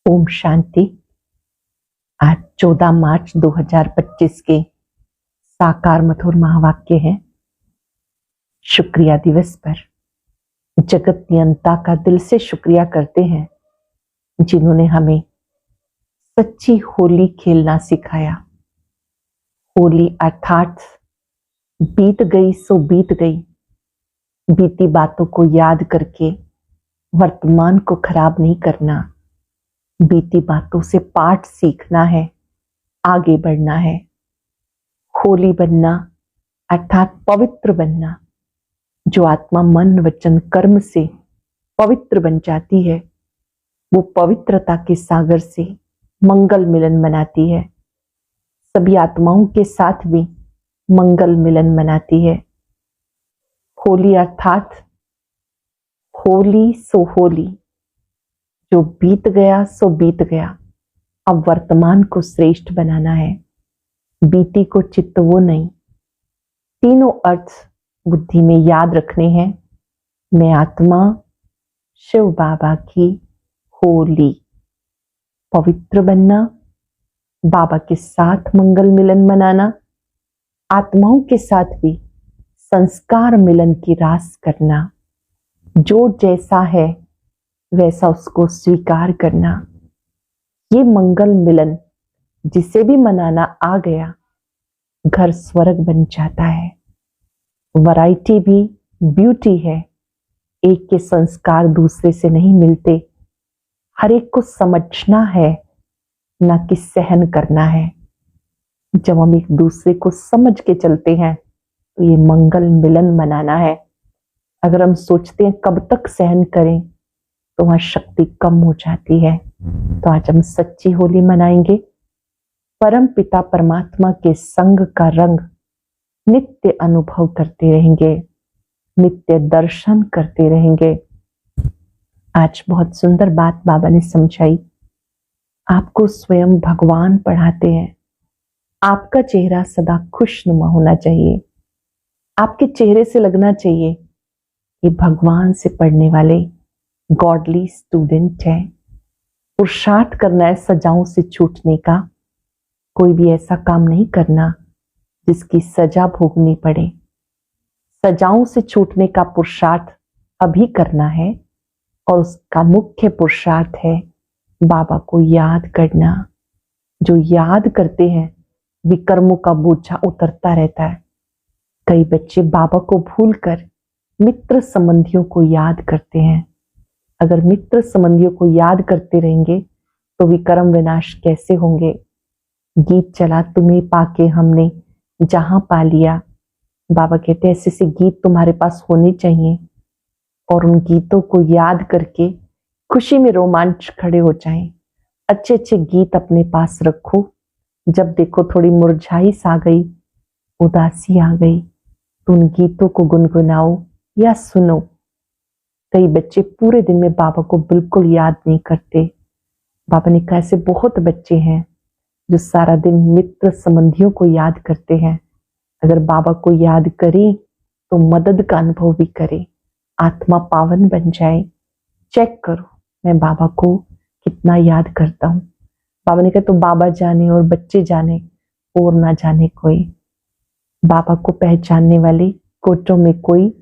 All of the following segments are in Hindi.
ओम शांति। आज 14 मार्च 2025 के साकार मधुर महावाक्य है। शुक्रिया दिवस पर जगत नियंता का दिल से शुक्रिया करते हैं जिन्होंने हमें सच्ची होली खेलना सिखाया। होली अर्थात बीत गई सो बीत गई, बीती बातों को याद करके वर्तमान को खराब नहीं करना, बीती बातों से पाठ सीखना है, आगे बढ़ना है। होली बनना अर्थात पवित्र बनना। जो आत्मा मन वचन कर्म से पवित्र बन जाती है वो पवित्रता के सागर से मंगल मिलन मनाती है, सभी आत्माओं के साथ भी मंगल मिलन मनाती है। होली अर्थात होली सो होली, जो बीत गया सो बीत गया, अब वर्तमान को श्रेष्ठ बनाना है, बीती को चित्त वो नहीं। तीनों अर्थ बुद्धि में याद रखने हैं। मैं आत्मा शिव बाबा की होली, पवित्र बनना, बाबा के साथ मंगल मिलन मनाना, आत्माओं के साथ भी संस्कार मिलन की रास करना, जो जैसा है वैसा उसको स्वीकार करना। ये मंगल मिलन जिसे भी मनाना आ गया, घर स्वर्ग बन जाता है। वैरायटी भी ब्यूटी है। एक के संस्कार दूसरे से नहीं मिलते, हर एक को समझना है, ना कि सहन करना है। जब हम एक दूसरे को समझ के चलते हैं तो ये मंगल मिलन मनाना है। अगर हम सोचते हैं कब तक सहन करें तो वहां शक्ति कम हो जाती है। तो आज हम सच्ची होली मनाएंगे। परम पिता परमात्मा के संग का रंग नित्य अनुभव करते रहेंगे, नित्य दर्शन करते रहेंगे। आज बहुत सुंदर बात बाबा ने समझाई। आपको स्वयं भगवान पढ़ाते हैं। आपका चेहरा सदा खुशनुमा होना चाहिए। आपके चेहरे से लगना चाहिए ये भगवान से पढ़ने वाले गॉडली स्टूडेंट है। पुरुषार्थ करना है सजाओं से छूटने का। कोई भी ऐसा काम नहीं करना जिसकी सजा भोगनी पड़े। सजाओं से छूटने का पुरुषार्थ अभी करना है और उसका मुख्य पुरुषार्थ है बाबा को याद करना। जो याद करते हैं विकर्मों का बोझा उतरता रहता है। कई बच्चे बाबा को भूलकर मित्र संबंधियों को याद करते हैं। अगर मित्र संबंधियों को याद करते रहेंगे तो विकर्म विनाश कैसे होंगे। गीत चला तुम्हें पाके हमने जहां पा लिया। बाबा कहते हैं ऐसे ऐसे गीत तुम्हारे पास होने चाहिए और उन गीतों को याद करके खुशी में रोमांच खड़े हो जाएं। अच्छे अच्छे गीत अपने पास रखो। जब देखो थोड़ी मुरझाई सा गई, उदासी आ गई, तो उन गीतों को गुनगुनाओ या सुनो। कई बच्चे पूरे दिन में बाबा को बिल्कुल याद नहीं करते। बाबा ने कहा ऐसे बहुत बच्चे हैं जो सारा दिन मित्र संबंधियों को याद करते हैं। अगर बाबा को याद करें तो मदद का अनुभव भी करें, आत्मा पावन बन जाए। चेक करो मैं बाबा को कितना याद करता हूँ। बाबा ने कहा तो बाबा जाने और बच्चे जाने और ना जाने कोई। बाबा को पहचानने वाले कोटों में कोई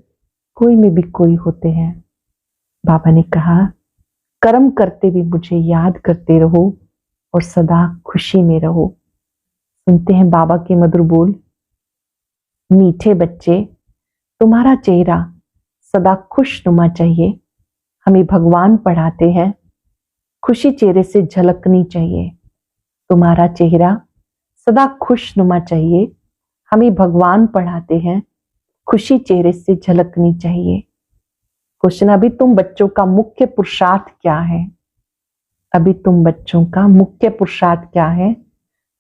में भी कोई होते हैं। बाबा ने कहा कर्म करते भी मुझे याद करते रहो और सदा खुशी में रहो। सुनते हैं बाबा के मधुर बोल। मीठे बच्चे, तुम्हारा चेहरा सदा खुशनुमा चाहिए। हमें भगवान पढ़ाते हैं, खुशी चेहरे से झलकनी चाहिए। तुम्हारा चेहरा सदा खुशनुमा चाहिए। हमें भगवान पढ़ाते हैं, खुशी चेहरे से झलकनी चाहिए। क्वेश्चन, अभी तुम बच्चों का मुख्य पुरुषार्थ क्या है? अभी तुम बच्चों का मुख्य पुरुषार्थ क्या है?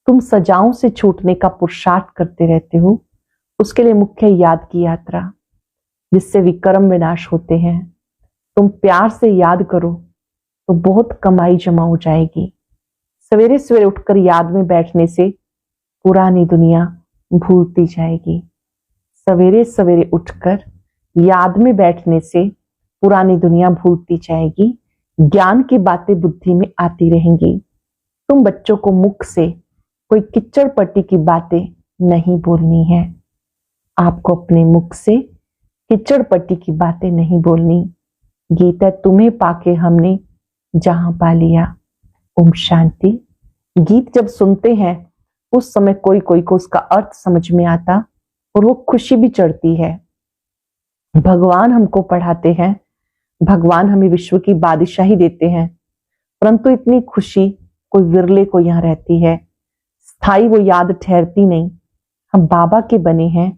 तुम सजाओं से छूटने का पुरुषार्थ करते रहते हो। उसके लिए मुख्य याद की यात्रा, जिससे विकर्म विनाश होते हैं। तुम प्यार से याद करो तो बहुत कमाई जमा हो जाएगी। सवेरे सवेरे उठकर याद में बैठने से पुरानी दुनिया भूलती जाएगी। सवेरे सवेरे उठकर याद में बैठने से पुरानी दुनिया भूलती जाएगी। ज्ञान की बातें बुद्धि में आती रहेंगी। तुम बच्चों को मुख से कोई किच्चड़ पट्टी की बातें नहीं बोलनी है। आपको अपने मुख से किच्चड़ पट्टी की बातें नहीं बोलनी। गीता तुम्हें पाके हमने जहां पा लिया। ओम शांति। गीत जब सुनते हैं उस समय कोई कोई को उसका अर्थ समझ में आता और वो खुशी भी चढ़ती है। भगवान हमको पढ़ाते हैं, भगवान हमें विश्व की बादशाही देते हैं, परंतु इतनी खुशी कोई विरले को यहाँ रहती है। स्थाई वो याद ठहरती नहीं। हम बाबा के बने हैं,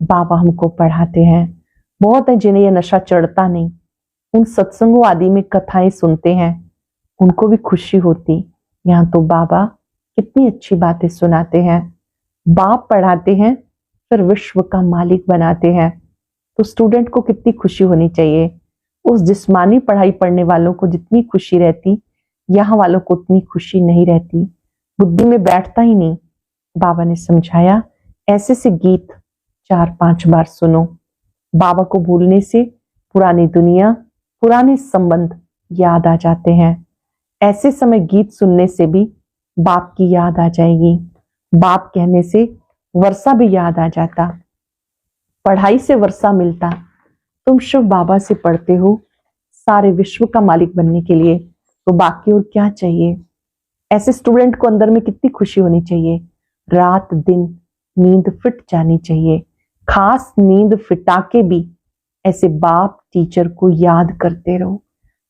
बाबा हमको पढ़ाते हैं। बहुत है जिन्हें यह नशा चढ़ता नहीं, उन सत्संगों आदि में कथाएं सुनते हैं, उनको भी खुशी होती। यहाँ तो बाबा कितनी अच्छी बातें सुनाते हैं। बाप पढ़ाते हैं फिर विश्व का मालिक बनाते हैं, तो स्टूडेंट को कितनी खुशी होनी चाहिए। उस जिस्मानी पढ़ाई पढ़ने वालों को जितनी खुशी रहती, यहाँ वालों को उतनी खुशी नहीं रहती, बुद्धि में बैठता ही नहीं। बाबा ने समझाया ऐसे से गीत 4-5 बार सुनो। बाबा को भूलने से पुरानी दुनिया, पुराने संबंध याद आ जाते हैं। ऐसे समय गीत सुनने से भी बाप की याद आ जाएगी। बाप कहने से वर्षा भी याद आ जाता। पढ़ाई से वर्षा मिलता। तुम शिव बाबा से पढ़ते हो सारे विश्व का मालिक बनने के लिए, तो बाकी और क्या चाहिए। ऐसे स्टूडेंट को अंदर में कितनी खुशी होनी चाहिए। रात दिन नींद फिट जानी चाहिए, खास नींद फिटा के भी ऐसे बाप टीचर को याद करते रहो।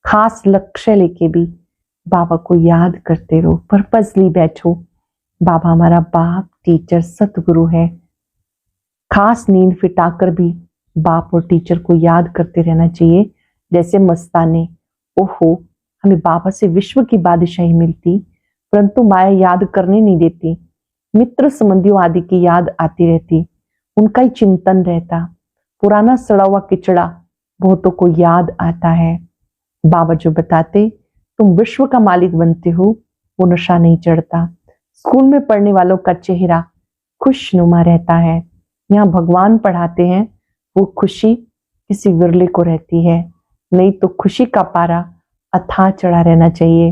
खास लक्ष्य लेके भी बाबा को याद करते रहो। पर्पसली बैठो, बाबा हमारा बाप टीचर सतगुरु है। खास नींद फिटाकर भी बाप और टीचर को याद करते रहना चाहिए। जैसे मस्ताने, ओहो हमें बाबा से विश्व की बादशाही मिलती, परंतु माया याद करने नहीं देती। मित्र संबंधियों आदि की याद आती रहती, उनका ही चिंतन रहता। पुराना सड़ा हुआ किचड़ा बहुतों को याद आता है। बाबा जो बताते तुम विश्व का मालिक बनते हो, वो नशा नहीं चढ़ता। स्कूल में पढ़ने वालों का चेहरा खुशनुमा रहता है। यहाँ भगवान पढ़ाते हैं, वो खुशी किसी विरले को रहती है, नहीं तो खुशी का पारा अथाह चढ़ा रहना चाहिए।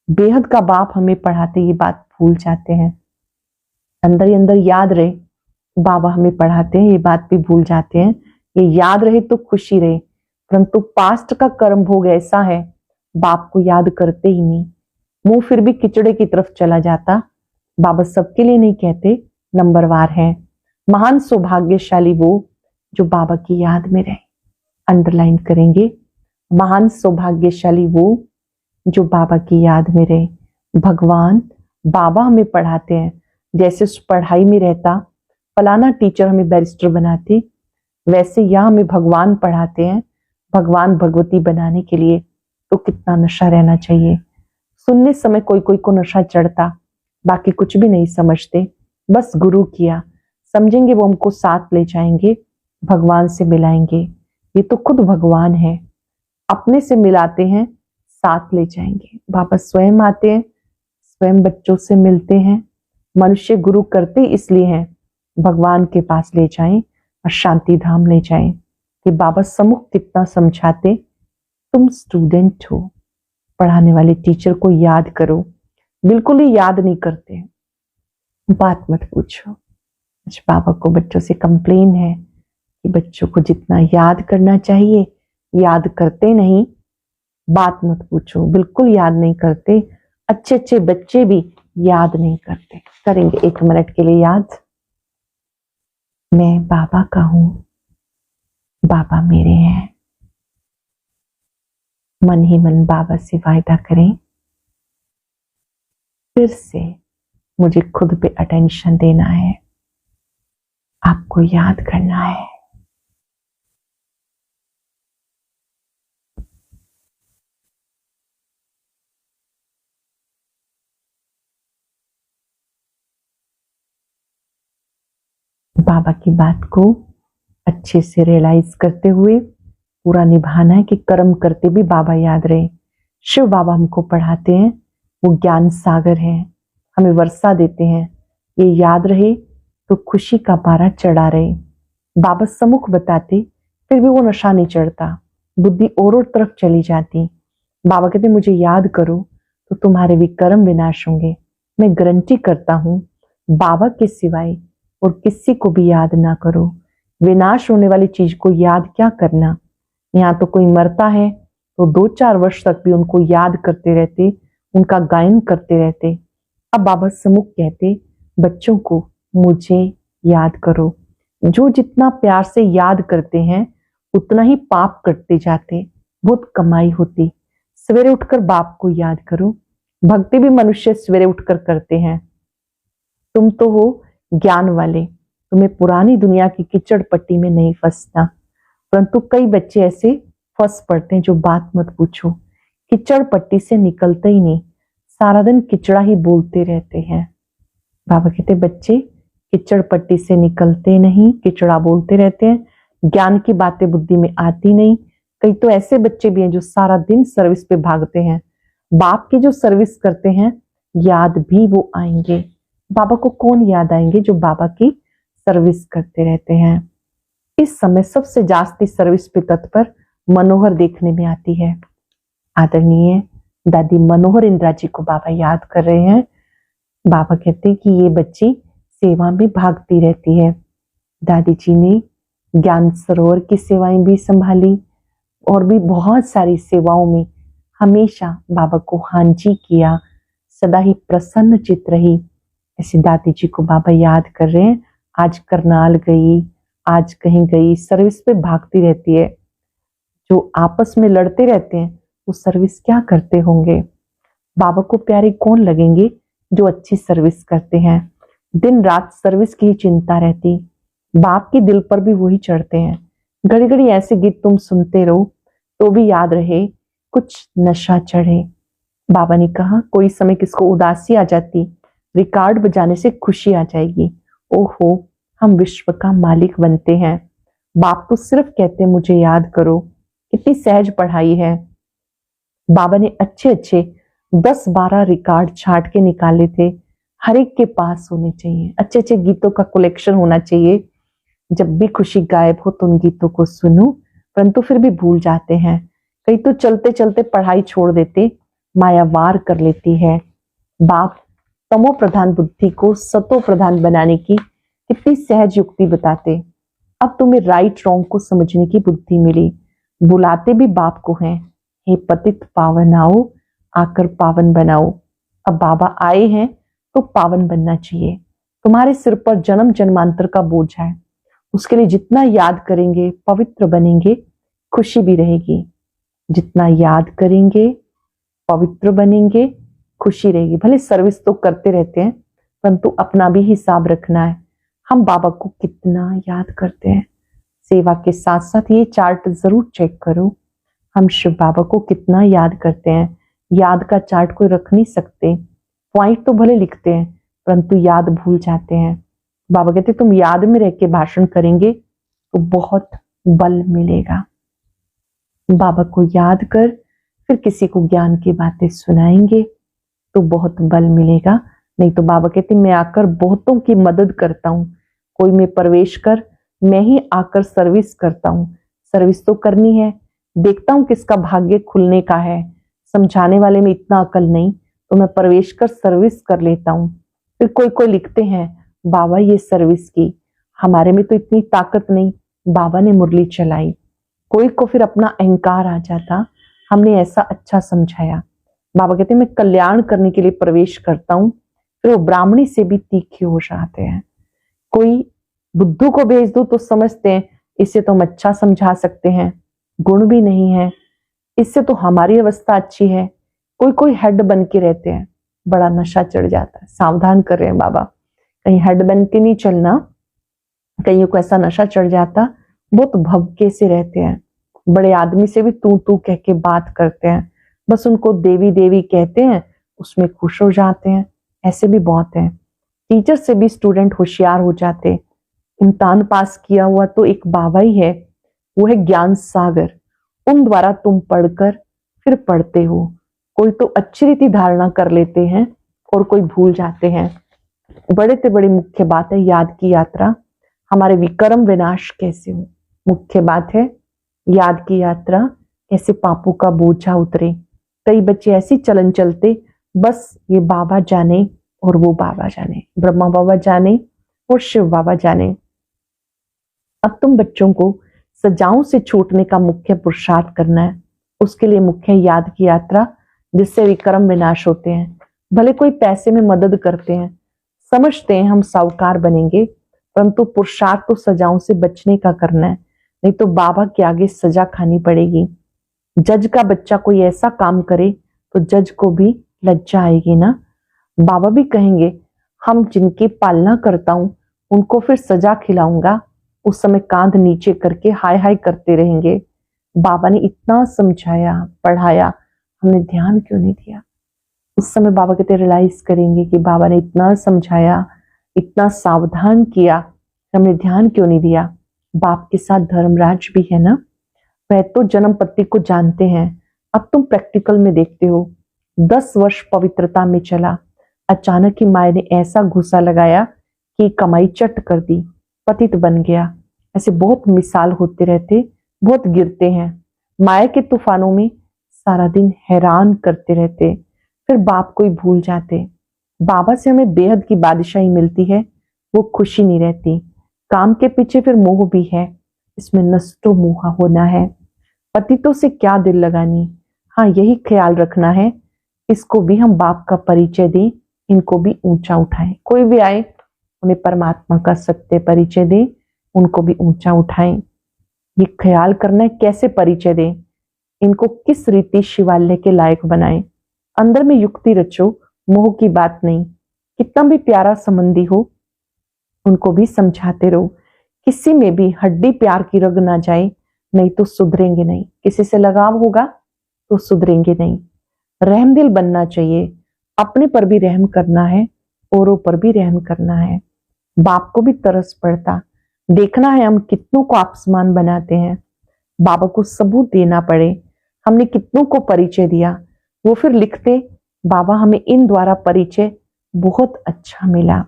बेहद का बाप हमें पढ़ाते ये बात भूल जाते हैं। अंदर ही अंदर याद रहे बाबा हमें पढ़ाते हैं, ये बात भी भूल जाते हैं। ये याद रहे तो खुशी रहे, परंतु पास्ट का कर्म भोग ऐसा है बाप को याद करते ही नहीं। मुंह फिर भी किचड़े की तरफ चला जाता। बाबा सबके लिए नहीं कहते, नंबरवार है। महान सौभाग्यशाली वो जो बाबा की याद में रहे। अंडरलाइन करेंगे, महान सौभाग्यशाली वो जो बाबा की याद में रहे। भगवान बाबा हमें पढ़ाते हैं, जैसे उस पढ़ाई में रहता फलाना टीचर हमें बैरिस्टर बनाते, वैसे यहाँ हमें भगवान पढ़ाते हैं भगवान भगवती बनाने के लिए। तो कितना नशा रहना चाहिए। सुनने समय कोई कोई को नशा चढ़ता, बाकी कुछ भी नहीं समझते, बस गुरु किया समझेंगे, वो हमको साथ ले जाएंगे, भगवान से मिलाएंगे। ये तो खुद भगवान है, अपने से मिलाते हैं, साथ ले जाएंगे। बाबा स्वयं आते हैं, स्वयं बच्चों से मिलते हैं। मनुष्य गुरु करते इसलिए हैं भगवान के पास ले जाएं और शांति धाम ले जाएं। कि बाबा सम्मुख कितना समझाते, तुम स्टूडेंट हो, पढ़ाने वाले टीचर को याद करो। बिल्कुल ही याद नहीं करते, बात मत पूछो। आज बाबा को बच्चों से कंप्लेन है कि बच्चों को जितना याद करना चाहिए याद करते नहीं। बात मत पूछो, बिल्कुल याद नहीं करते। अच्छे अच्छे बच्चे भी याद नहीं करते। करेंगे 1 मिनट के लिए याद। मैं बाबा का हूं, बाबा मेरे हैं। मन ही मन बाबा से वायदा करें, फिर से मुझे खुद पे अटेंशन देना है, आपको याद करना है। बाबा की बात को अच्छे से रियलाइज करते हुए पूरा निभाना है कि कर्म करते भी बाबा याद रहे। शिव बाबा हमको पढ़ाते हैं, वो ज्ञान सागर है, हमें वर्षा देते हैं। ये याद रहे तो खुशी का पारा चढ़ा रहे। बाबा सम्मुख बताते फिर भी वो नशा नहीं चढ़ता, बुद्धि और तरफ चली जाती। बाबा कहते मुझे याद करो तो तुम्हारे विकर्म विनाश होंगे। मैं गारंटी करता हूं बाबा के सिवाय और किसी को भी याद ना करो। विनाश होने वाली चीज को याद क्या करना। यहाँ तो कोई मरता है तो 2-4 वर्ष तक भी उनको याद करते रहते, उनका गायन करते रहते। अब बाबा सम्मुख कहते बच्चों को मुझे याद करो। जो जितना प्यार से याद करते हैं उतना ही पाप करते जाते, बहुत कमाई होती। सवेरे उठकर बाप को याद करो। भक्ति भी मनुष्य सवेरे उठकर करते हैं। तुम तो हो ज्ञान वाले, तुम्हें पुरानी दुनिया की कीचड़ पट्टी में नहीं फंसना। परंतु कई बच्चे ऐसे फंस पड़ते हैं जो बात मत पूछो, कीचड़ पट्टी से निकलते ही नहीं, सारा दिन किचड़ा ही बोलते रहते हैं। बाबा कहते बच्चे कीचड़ पट्टी से निकलते नहीं, किचड़ा बोलते रहते हैं, ज्ञान की बातें बुद्धि में आती नहीं। कई तो ऐसे बच्चे भी हैं जो सारा दिन सर्विस पे भागते हैं। बाप की जो सर्विस करते हैं याद भी वो आएंगे। बाबा को कौन याद आएंगे जो बाबा की सर्विस करते रहते हैं। इस समय सबसे जास्ती सर्विस पे तत्पर मनोहर देखने में आती है। आदरणीय दादी मनोहर इंदिरा जी को बाबा याद कर रहे हैं। बाबा कहते हैं कि ये बच्ची सेवा में भागती रहती है। दादी जी ने ज्ञान सरोवर की सेवाएं भी संभाली और भी बहुत सारी सेवाओं में हमेशा बाबा को हाँ जी किया, सदा ही प्रसन्न चित रही। ऐसी दादी जी को बाबा याद कर रहे हैं। आज करनाल गई, आज कहीं गई, सर्विस पे भागती रहती है। जो आपस में लड़ते रहते हैं वो सर्विस क्या करते होंगे। बाबा को प्यारे कौन लगेंगे जो अच्छी सर्विस करते हैं। दिन रात सर्विस की ही चिंता रहती, बाप के दिल पर भी वही चढ़ते हैं। घड़ी घड़ी ऐसे गीत तुम सुनते रहो तो भी याद रहे, कुछ नशा चढ़े। बाबा ने कहा कोई समय किसको उदासी आ जाती, रिकॉर्ड बजाने से खुशी आ जाएगी। ओहो, हम विश्व का मालिक बनते हैं। बाप तो सिर्फ कहते मुझे याद करो। कितनी सहज पढ़ाई है। बाबा ने अच्छे अच्छे 10-12 रिकॉर्ड छाट के निकाले थे। हर एक के पास होने चाहिए, अच्छे अच्छे गीतों का कलेक्शन होना चाहिए। जब भी खुशी गायब हो तो उन गीतों को सुनो, परंतु फिर भी भूल जाते हैं। कई तो चलते चलते पढ़ाई छोड़ देते, माया वार कर लेती है। बाप तमो प्रधान बुद्धि को सतो प्रधान बनाने की कितनी सहज युक्ति बताते। अब तुम्हें राइट रॉन्ग को समझने की बुद्धि मिली। बुलाते भी बाप को हैं, हे पतित पावन आओ, आकर पावन बनाओ। अब बाबा आए हैं तो पावन बनना चाहिए। तुम्हारे सिर पर जन्म जन्मांतर का बोझ है, उसके लिए जितना याद करेंगे पवित्र बनेंगे, खुशी भी रहेगी। जितना याद करेंगे पवित्र बनेंगे, खुशी रहेगी। भले सर्विस तो करते रहते हैं परंतु अपना भी हिसाब रखना है। हम बाबा को कितना याद करते हैं। सेवा के साथ साथ ये चार्ट जरूर चेक करो, हम शिव बाबा को कितना याद करते हैं। याद का चार्ट कोई रख नहीं सकते, पॉइंट तो भले लिखते हैं परंतु याद भूल जाते हैं। बाबा कहते तुम याद में रह के भाषण करेंगे तो बहुत बल मिलेगा। बाबा को याद कर फिर किसी को ज्ञान की बातें सुनाएंगे तो बहुत बल मिलेगा। नहीं तो बाबा कहते मैं आकर बहुतों की मदद करता हूँ, कोई में प्रवेश कर, मैं ही आकर सर्विस करता हूँ। सर्विस तो करनी है, देखता हूँ किसका भाग्य खुलने का है। समझाने वाले में इतना अकल नहीं तो मैं प्रवेश कर सर्विस कर लेता हूँ। फिर कोई कोई लिखते हैं बाबा ये सर्विस की, हमारे में तो इतनी ताकत नहीं, बाबा ने मुरली चलाई। कोई को फिर अपना अहंकार आ जाता, हमने ऐसा अच्छा समझाया। बाबा कहते मैं कल्याण करने के लिए प्रवेश करता हूँ, फिर वो ब्राह्मणी से भी तीखे हो जाते हैं। कोई बुद्धू को भेज दो तो समझते हैं इससे तो हम अच्छा समझा सकते हैं, गुण भी नहीं है, इससे तो हमारी अवस्था अच्छी है। कोई कोई हेड बन के रहते हैं, बड़ा नशा चढ़ जाता है। सावधान कर रहे हैं बाबा, कहीं हेड बन के नहीं चलना। कईयों को ऐसा नशा चढ़ जाता, बहुत भवके से रहते हैं, बड़े आदमी से भी तू तू कह के बात करते हैं, बस उनको देवी देवी कहते हैं, उसमें खुश हो जाते हैं। ऐसे भी बहुत हैं। टीचर से भी स्टूडेंट होशियार हो जाते। इम्तिहान पास किया हुआ तो एक बाबा ही है, वो है ज्ञान सागर, उन द्वारा तुम पढ़कर फिर पढ़ते हो। कोई तो अच्छी रीति धारणा कर लेते हैं और कोई भूल जाते हैं। बड़े से बड़ी मुख्य बात है याद की यात्रा, हमारे विकर्म विनाश कैसे हो। मुख्य बात है याद की यात्रा, कैसे पापों का बोझा उतरे। कई बच्चे ऐसी चलन चलते, बस ये बाबा जाने और वो बाबा जाने, ब्रह्मा बाबा जाने और शिव बाबा जाने। अब तुम बच्चों को सजाओं से छूटने का मुख्य पुरुषार्थ करना है। उसके लिए मुख्य याद की यात्रा, जिससे विक्रम विनाश होते हैं। भले कोई पैसे में मदद करते हैं, समझते हैं हम साहूकार बनेंगे, परंतु पुरुषार्थ तो सजाओं से बचने का करना है, नहीं तो बाबा के आगे सजा खानी पड़ेगी। जज का बच्चा कोई ऐसा काम करे तो जज को भी लज्जा आएगी ना। बाबा भी कहेंगे हम जिनकी पालना करता हूं उनको फिर सजा खिलाऊंगा। उस समय कांध नीचे करके हाय हाय करते रहेंगे, बाबा ने इतना समझाया पढ़ाया, हमने ध्यान क्यों नहीं दिया। उस समय बाबा कहते रियलाइज करेंगे कि बाबा ने इतना समझाया, इतना सावधान किया, हमने ध्यान क्यों नहीं दिया। बाप के साथ धर्मराज भी है ना, वह तो जन्म पत्ती को जानते हैं। अब तुम प्रैक्टिकल में देखते हो, 10 वर्ष पवित्रता में चला, अचानक ही माया ने ऐसा घुसा लगाया कि कमाई चट कर दी, पतित बन गया। ऐसे बहुत मिसाल होते रहते, बहुत गिरते हैं माया के तूफानों में, सारा दिन हैरान करते रहते, फिर बाप को ही भूल जाते। बाबा से हमें बेहद की बादशाही मिलती है, वो खुशी नहीं रहती। काम के पीछे फिर मोह भी है, इसमें नष्टो मोह होना है। पतितों से क्या दिल लगानी, हाँ यही ख्याल रखना है, इसको भी हम बाप का परिचय दें, इनको भी ऊंचा उठाएं। कोई भी आए उन्हें परमात्मा का सत्य परिचय दें, उनको भी ऊंचा उठाएं। ये ख्याल करना है कैसे परिचय दें, इनको किस रीति शिवालय के लायक बनाएं। अंदर में युक्ति रचो, मोह की बात नहीं। कितना भी प्यारा संबंधी हो उनको भी समझाते रहो, किसी में भी हड्डी प्यार की रग ना जाए, नहीं तो सुधरेंगे नहीं। किसी से लगाव होगा तो सुधरेंगे नहीं। रहम दिल बनना चाहिए, अपने पर भी रहम करना है, औरों पर भी रहम करना है। बाप को भी तरस पड़ता, देखना है हम कितनों को अपमान बनाते हैं। बाबा को सबूत देना पड़े, हमने कितनों को परिचय दिया, वो फिर लिखते बाबा हमें इन द्वारा परिचय बहुत अच्छा मिला।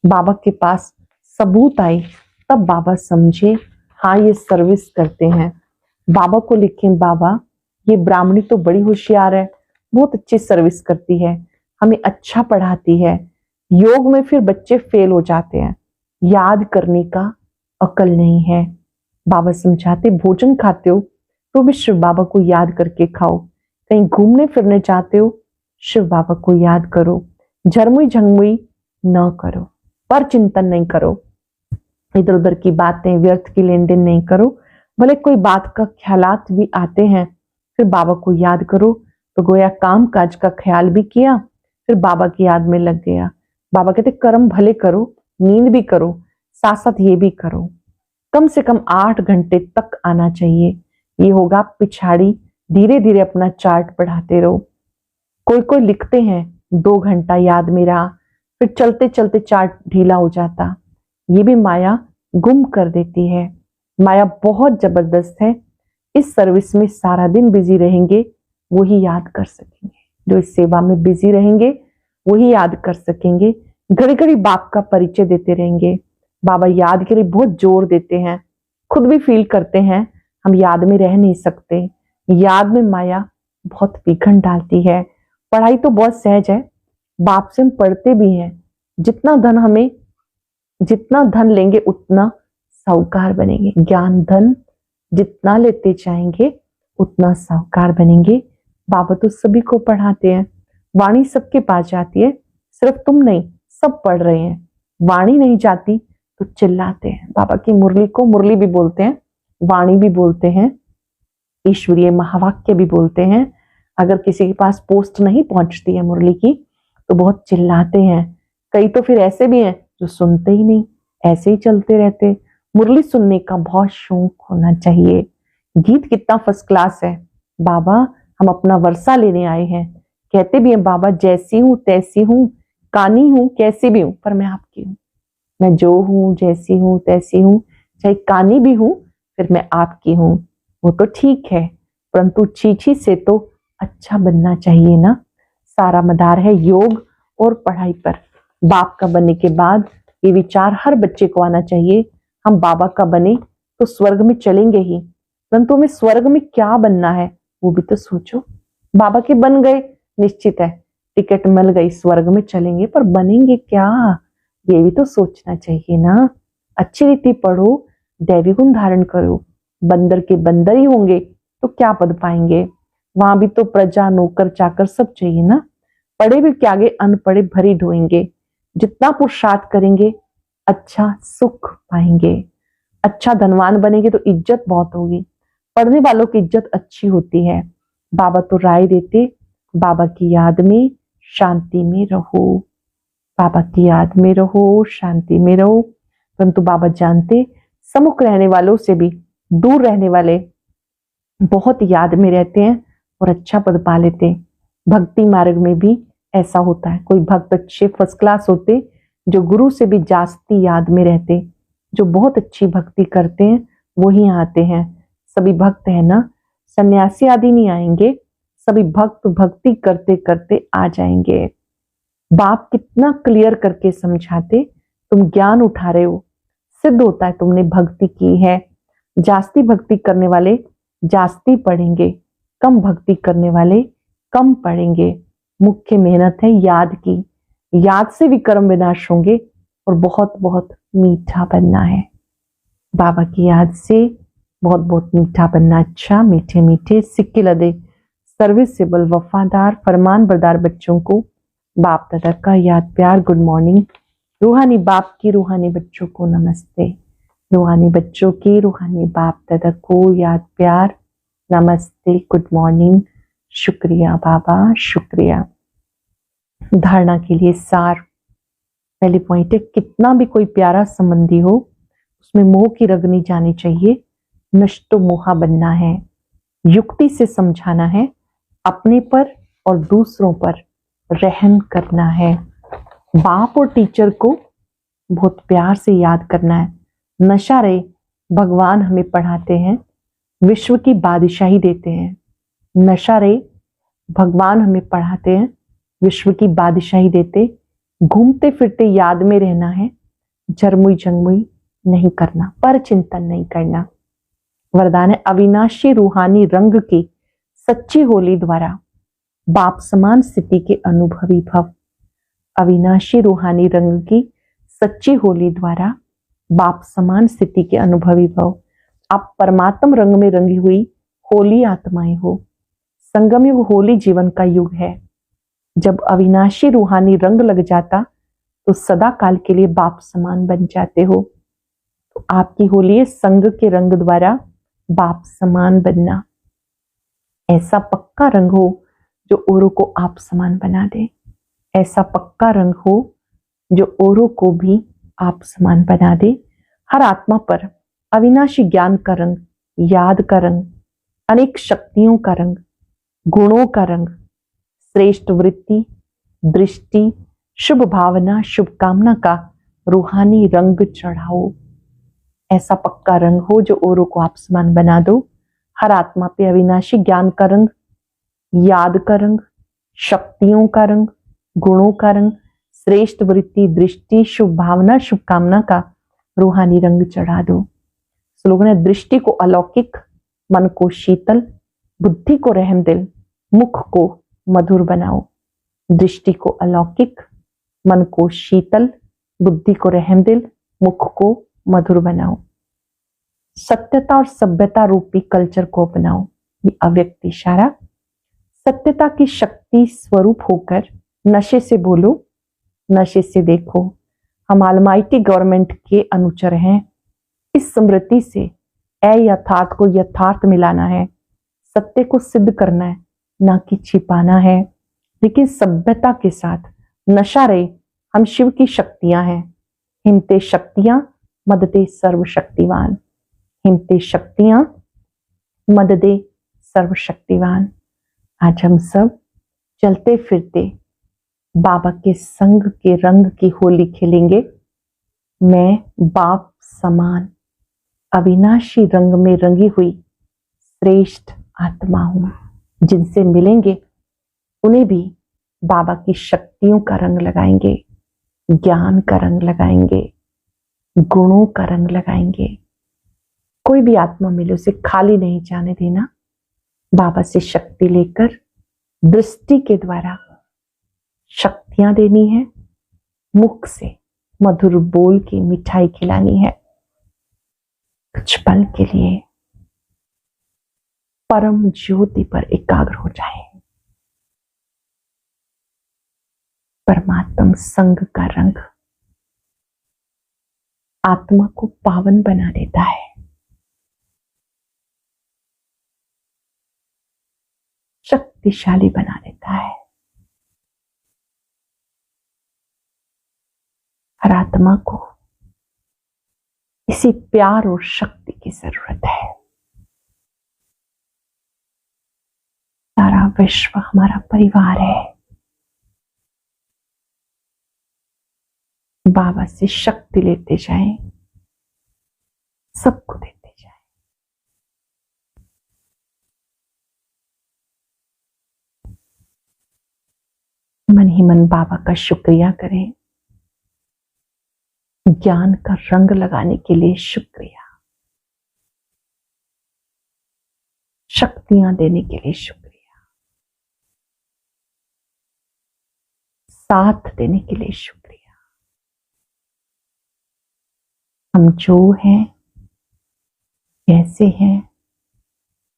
बाबा के पास सबूत आए तब बाबा समझे हाँ ये सर्विस करते हैं। बाबा को लिखें बाबा ये ब्राह्मणी तो बड़ी होशियार है, बहुत अच्छी सर्विस करती है, हमें अच्छा पढ़ाती है। योग में फिर बच्चे फेल हो जाते हैं, याद करने का अकल नहीं है। बाबा समझाते भोजन खाते हो तो भी शिव बाबा को याद करके खाओ, कहीं घूमने फिरने जाते हो शिव बाबा को याद करो, झरमुई झंगमुई न करो, पर चिंतन नहीं करो, इधर उधर की बातें व्यर्थ की लेन देन नहीं करो। भले कोई बात का ख्यालात भी आते हैं, फिर बाबा को याद करो, तो गोया काम काज का ख्याल भी किया, फिर बाबा की याद में लग गया। बाबा कहते कर्म भले करो, नींद भी करो, साथ साथ ये भी करो। कम से कम 8 घंटे तक आना चाहिए, ये होगा पिछाड़ी। धीरे धीरे अपना चार्ट बढ़ाते रहो। कोई कोई लिखते हैं 2 घंटा याद में रहा, फिर चलते चलते चार्ट ढीला हो जाता, ये भी माया गुम कर देती है। माया बहुत जबरदस्त है। इस सर्विस में सारा दिन बिजी रहेंगे वही याद कर सकेंगे, जो इस सेवा में बिजी रहेंगे वही याद कर सकेंगे। घड़ी घड़ी बाप का परिचय देते रहेंगे। बाबा याद के लिए बहुत जोर देते हैं, खुद भी फील करते हैं हम याद में रह नहीं सकते। याद में माया बहुत विघन डालती है। पढ़ाई तो बहुत सहज है, बाप से हम पढ़ते भी हैं। जितना धन लेंगे उतना साहूकार बनेंगे। ज्ञान धन जितना लेते जाएंगे उतना साहूकार बनेंगे। बाबा तो सभी को पढ़ाते हैं, वाणी सबके पास जाती है, सिर्फ तुम नहीं सब पढ़ रहे हैं। वाणी नहीं जाती तो चिल्लाते हैं। बाबा की मुरली को मुरली भी बोलते हैं, वाणी भी बोलते हैं, ईश्वरीय महावाक्य भी बोलते हैं। अगर किसी के पास पोस्ट नहीं पहुंचती है मुरली की तो बहुत चिल्लाते हैं। कई तो फिर ऐसे भी हैं जो सुनते ही नहीं, ऐसे ही चलते रहते। मुरली सुनने का बहुत शौक होना चाहिए। गीत कितना फर्स्ट क्लास है। बाबा हम अपना वर्षा लेने आए हैं, कहते भी हैं बाबा जैसी हूं तैसी हूं, कानी हूं कैसी भी हूं, पर मैं आपकी हूं। मैं जो हूं जैसी हूं तैसी हूं, चाहे कानी भी हूं फिर मैं आपकी हूं। वो तो ठीक है, परंतु चीची से तो अच्छा बनना चाहिए ना। सारा मदार है योग और पढ़ाई पर। बाप का बनने के बाद ये विचार हर बच्चे को आना चाहिए, हम बाबा का बने तो स्वर्ग में चलेंगे ही, परंतु हमें स्वर्ग में क्या बनना है वो भी तो सोचो। बाबा के बन गए, निश्चित है टिकट मिल गई, स्वर्ग में चलेंगे, पर बनेंगे क्या, ये भी तो सोचना चाहिए ना। अच्छी रीति पढ़ो, दैवी गुण धारण करो, बंदर के बंदर ही होंगे तो क्या पद पाएंगे, वहां भी तो प्रजा नौकर चाकर सब चाहिए ना। पढ़े भी क्या आगे, अनपढ़े भरी ढोएंगे। जितना पुरुषार्थ करेंगे अच्छा सुख पाएंगे, अच्छा धनवान बनेंगे तो इज्जत बहुत होगी। पढ़ने वालों की इज्जत अच्छी होती है। बाबा तो राय देते, बाबा की याद में शांति में रहो, बाबा की याद में रहो, शांति में रहो। परंतु बाबा जानते सम्मुख रहने वालों से भी दूर रहने वाले बहुत याद में रहते हैं और अच्छा पद पा लेते हैं। भक्ति मार्ग में भी ऐसा होता है, कोई भक्त अच्छे फर्स्ट क्लास होते जो गुरु से भी जास्ती याद में रहते, जो बहुत अच्छी भक्ति करते हैं वही आते हैं। सभी भक्त है ना, सन्यासी आदि नहीं आएंगे, सभी भक्त भक्ति करते करते आ जाएंगे। बाप कितना क्लियर करके समझाते, तुम ज्ञान उठा रहे हो, सिद्ध होता है तुमने भक्ति की है। जास्ती भक्ति करने वाले जास्ती पढ़ेंगे, कम भक्ति करने वाले कम पढ़ेंगे। मुख्य मेहनत है याद की, याद से भी कर्म विनाश होंगे और बहुत बहुत मीठा बनना है। बाबा की याद से बहुत बहुत मीठा बनना, अच्छा मीठे मीठे सिक्के लदे सर्विसेबल वफादार फरमान बरदार बच्चों को बाप दादा का याद प्यार गुड मॉर्निंग। रूहानी बाप की रूहानी बच्चों को नमस्ते, रूहानी बच्चों की रूहानी बाप दादा को याद प्यार नमस्ते, गुड मॉर्निंग। शुक्रिया बाबा, शुक्रिया। धारणा के लिए सार, पहली पॉइंट है, कितना भी कोई प्यारा संबंधी हो उसमें मोह की रग नहीं जानी चाहिए, नष्टो मोहा बनना है, युक्ति से समझाना है, अपने पर और दूसरों पर रहम करना है। बाप और टीचर को बहुत प्यार से याद करना है। नशा रहे भगवान हमें पढ़ाते हैं, विश्व की बादशाही देते हैं। नशा रहे भगवान हमें पढ़ाते हैं, विश्व की बादशाही देते। घूमते फिरते याद में रहना है, जरमुई जंगमुई नहीं करना, पर चिंतन नहीं करना। वरदान है, अविनाशी रूहानी रंग की सच्ची होली द्वारा बाप समान स्थिति के अनुभवी भव। अविनाशी रूहानी रंग की सच्ची होली द्वारा बाप समान स्थिति के अनुभवी भव। आप परमात्म रंग में रंगी हुई होली आत्माएं हो। संगम युग होली जीवन का युग है। जब अविनाशी रूहानी रंग लग जाता तो सदा काल के लिए बाप समान बन जाते हो। तो आपकी होली है संग के रंग द्वारा बाप समान बनना। ऐसा पक्का रंग हो जो औरों को आप समान बना दे, ऐसा पक्का रंग हो जो औरों को भी आप समान बना दे। हर आत्मा पर अविनाशी ज्ञान का रंग, याद का रंग, अनेक शक्तियों का रंग, गुणों का रंग, श्रेष्ठ वृत्ति, दृष्टि, शुभ भावना, शुभकामना का रूहानी रंग चढ़ाओ। ऐसा पक्का रंग हो जो औरों को आप समान बना दो। हर आत्मा पे अविनाशी ज्ञान का रंग, याद का रंग, शक्तियों का रंग, गुणों का रंग, श्रेष्ठ वृत्ति, दृष्टि, शुभ भावना, शुभकामना का रूहानी रंग चढ़ा दो। स्लोगन है, दृष्टि को अलौकिक, मन को शीतल, बुद्धि को रहमदिल, मुख को मधुर बनाओ। दृष्टि को अलौकिक, मन को शीतल, बुद्धि को रहमदिल, मुख को मधुर बनाओ। सत्यता और सभ्यता रूपी कल्चर को अपनाओ। ये अव्यक्त इशारा। सत्यता की शक्ति स्वरूप होकर नशे से बोलो, नशे से देखो। हम अलमाइटी गवर्नमेंट के अनुचर हैं। इस स्मृति से अयथार्थ को यथार्थ मिलाना है, सत्य को सिद्ध करना है, ना कि छिपाना है। लेकिन सभ्यता के साथ नशा रहे हम शिव की शक्तियां हैं। हिमते शक्तियां मददे सर्वशक्तिवान, हिमते शक्तियां मददे सर्वशक्तिवान। आज हम सब चलते फिरते बाबा के संग के रंग की होली खेलेंगे। मैं बाप समान अविनाशी रंग में रंगी हुई श्रेष्ठ आत्मा हूं। जिनसे मिलेंगे उन्हें भी बाबा की शक्तियों का रंग लगाएंगे, ज्ञान का रंग लगाएंगे, गुणों का रंग लगाएंगे। कोई भी आत्मा मिले उसे खाली नहीं जाने देना। बाबा से शक्ति लेकर दृष्टि के द्वारा शक्तियां देनी है, मुख से मधुर बोल की मिठाई खिलानी है। कुछ पल के लिए परम ज्योति पर एकाग्र हो जाए। परमात्म संग का रंग आत्मा को पावन बना देता है। शक्तिशाली बना देता है। हर आत्मा को इसी प्यार और शक्ति की जरूरत है। सारा विश्व हमारा परिवार है। बाबा से शक्ति लेते जाएं, सबको देते जाएं। मन ही मन बाबा का शुक्रिया करें। ज्ञान का रंग लगाने के लिए शुक्रिया, शक्तियां देने के लिए शुक्रिया, साथ देने के लिए शुक्रिया। हम जो हैं, कैसे हैं,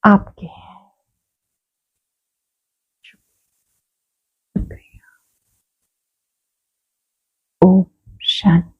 आपके हैं। शुक्रिया। ओम शांति।